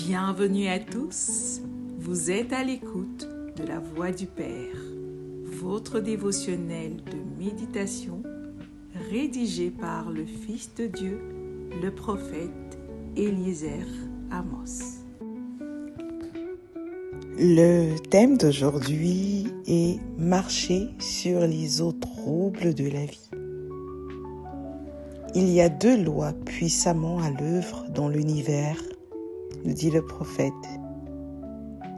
Bienvenue à tous, vous êtes à l'écoute de la Voix du Père, votre dévotionnel de méditation rédigé par le Fils de Dieu, le prophète Eliezer Amos. Le thème d'aujourd'hui est « Marcher sur les eaux troubles de la vie ». Il y a deux lois puissamment à l'œuvre dans l'univers, nous dit le prophète.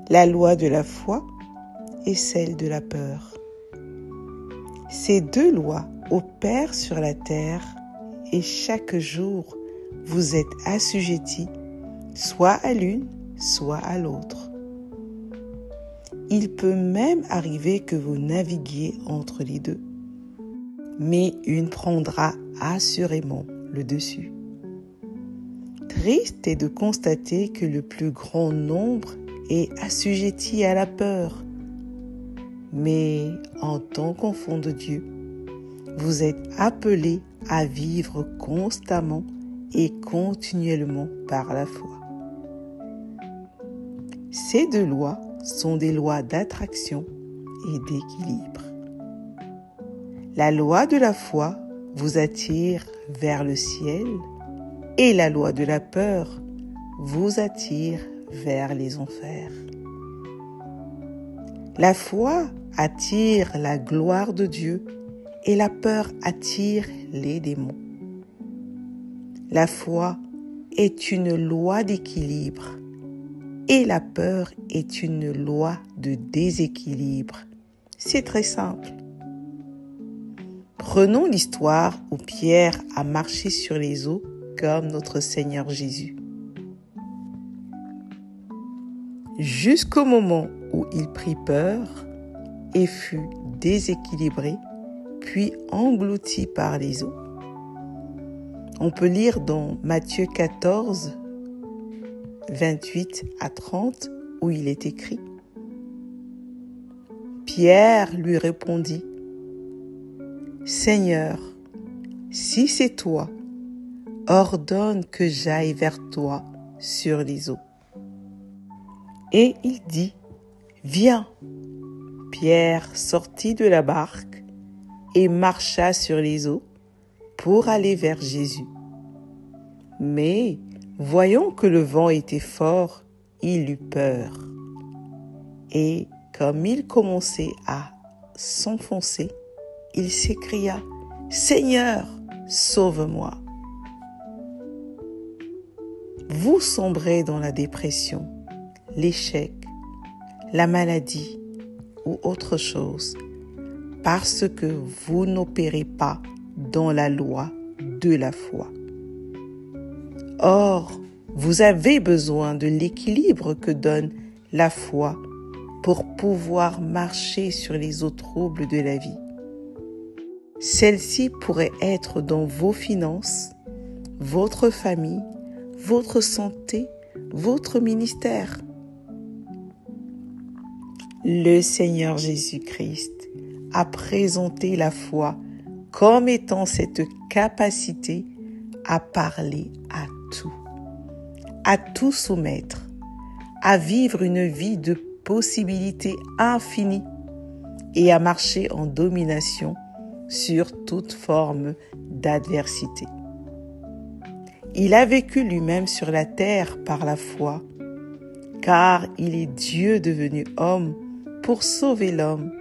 La loi de la foi et celle de la peur. Ces deux lois opèrent sur la terre et chaque jour vous êtes assujettis soit à l'une, soit à l'autre. Il peut même arriver que vous naviguiez entre les deux, mais une prendra assurément le dessus. Triste est de constater que le plus grand nombre est assujetti à la peur. Mais en tant qu'enfant de Dieu, vous êtes appelés à vivre constamment et continuellement par la foi. Ces deux lois sont des lois d'attraction et d'équilibre. La loi de la foi vous attire vers le ciel et la loi de la peur vous attire vers les enfers. La foi attire la gloire de Dieu et la peur attire les démons. La foi est une loi d'équilibre et la peur est une loi de déséquilibre. C'est très simple. Prenons l'histoire où Pierre a marché sur les eaux comme notre Seigneur Jésus. Jusqu'au moment où il prit peur et fut déséquilibré, puis englouti par les eaux. On peut lire dans Matthieu 14, 28 à 30, où il est écrit « Pierre lui répondit, « Seigneur, si c'est toi, ordonne que j'aille vers toi sur les eaux. » Et il dit, « Viens !» Pierre sortit de la barque et marcha sur les eaux pour aller vers Jésus. Mais, voyant que le vent était fort, il eut peur. Et comme il commençait à s'enfoncer, il s'écria, « Seigneur, sauve-moi !» Vous sombrez dans la dépression, l'échec, la maladie ou autre chose parce que vous n'opérez pas dans la loi de la foi. Or, vous avez besoin de l'équilibre que donne la foi pour pouvoir marcher sur les eaux troubles de la vie. Celle-ci pourrait être dans vos finances, votre famille, votre santé, votre ministère. Le Seigneur Jésus-Christ a présenté la foi comme étant cette capacité à parler à tout soumettre, à vivre une vie de possibilités infinies et à marcher en domination sur toute forme d'adversité. Il a vécu lui-même sur la terre par la foi, car il est Dieu devenu homme pour sauver l'homme.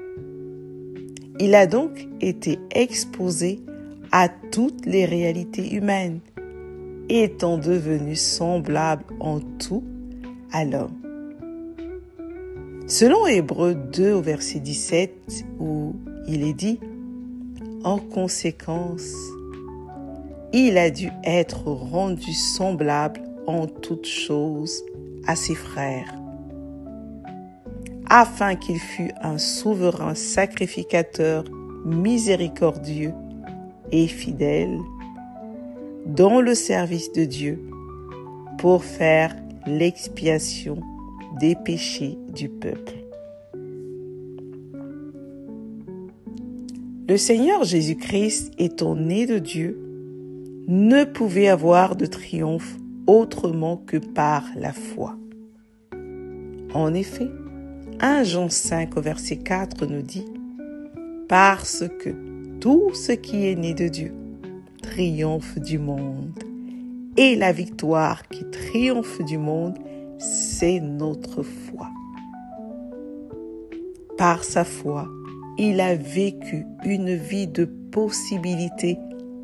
Il a donc été exposé à toutes les réalités humaines, étant devenu semblable en tout à l'homme. Selon Hébreux 2 au verset 17, où il est dit « En conséquence, il a dû être rendu semblable en toutes choses à ses frères, afin qu'il fût un souverain sacrificateur miséricordieux et fidèle dans le service de Dieu pour faire l'expiation des péchés du peuple. » Le Seigneur Jésus-Christ, étant né de Dieu, ne pouvait avoir de triomphe autrement que par la foi. En effet, 1 Jean 5 au verset 4 nous dit « Parce que tout ce qui est né de Dieu triomphe du monde. Et la victoire qui triomphe du monde, c'est notre foi. » Par sa foi, il a vécu une vie de possibilités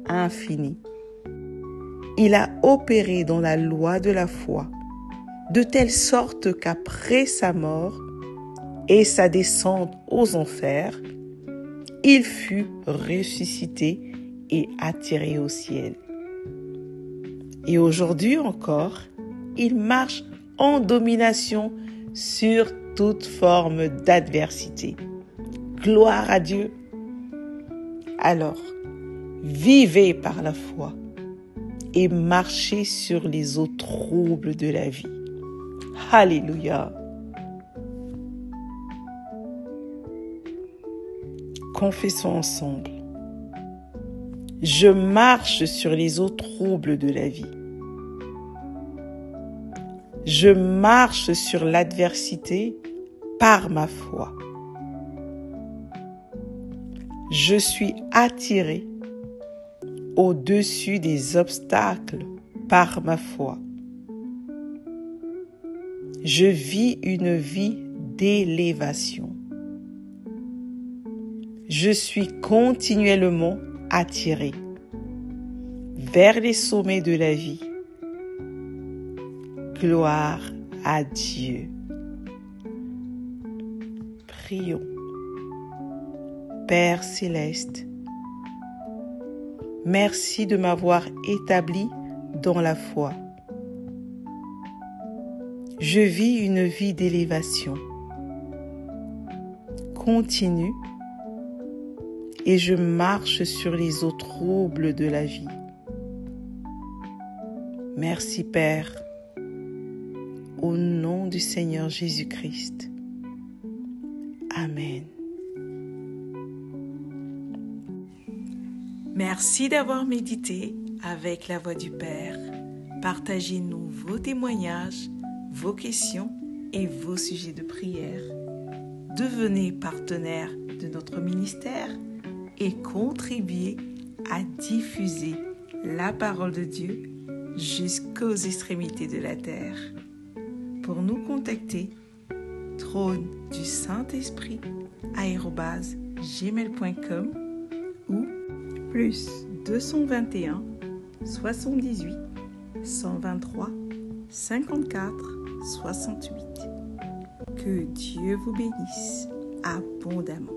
infinies. Il a opéré dans la loi de la foi, de telle sorte qu'après sa mort et sa descente aux enfers, il fut ressuscité et attiré au ciel. Et aujourd'hui encore, il marche en domination sur toute forme d'adversité. Gloire à Dieu. Alors, vivez par la foi et marchez sur les eaux troubles de la vie. Alléluia. Confessons ensemble. Je marche sur les eaux troubles de la vie. Je marche sur l'adversité par ma foi. Je suis attiré au-dessus des obstacles par ma foi. Je vis une vie d'élévation. Je suis continuellement attiré vers les sommets de la vie. Gloire à Dieu. Prions. Père céleste, merci de m'avoir établi dans la foi. Je vis une vie d'élévation continue et je marche sur les eaux troubles de la vie. Merci Père, au nom du Seigneur Jésus-Christ. Amen. Merci d'avoir médité avec la Voix du Père. Partagez-nous vos témoignages, vos questions et vos sujets de prière. Devenez partenaire de notre ministère et contribuez à diffuser la parole de Dieu jusqu'aux extrémités de la terre. Pour nous contacter, trône du Saint-Esprit @gmail.com ou plus 221 78 123 54 68. Que Dieu vous bénisse abondamment.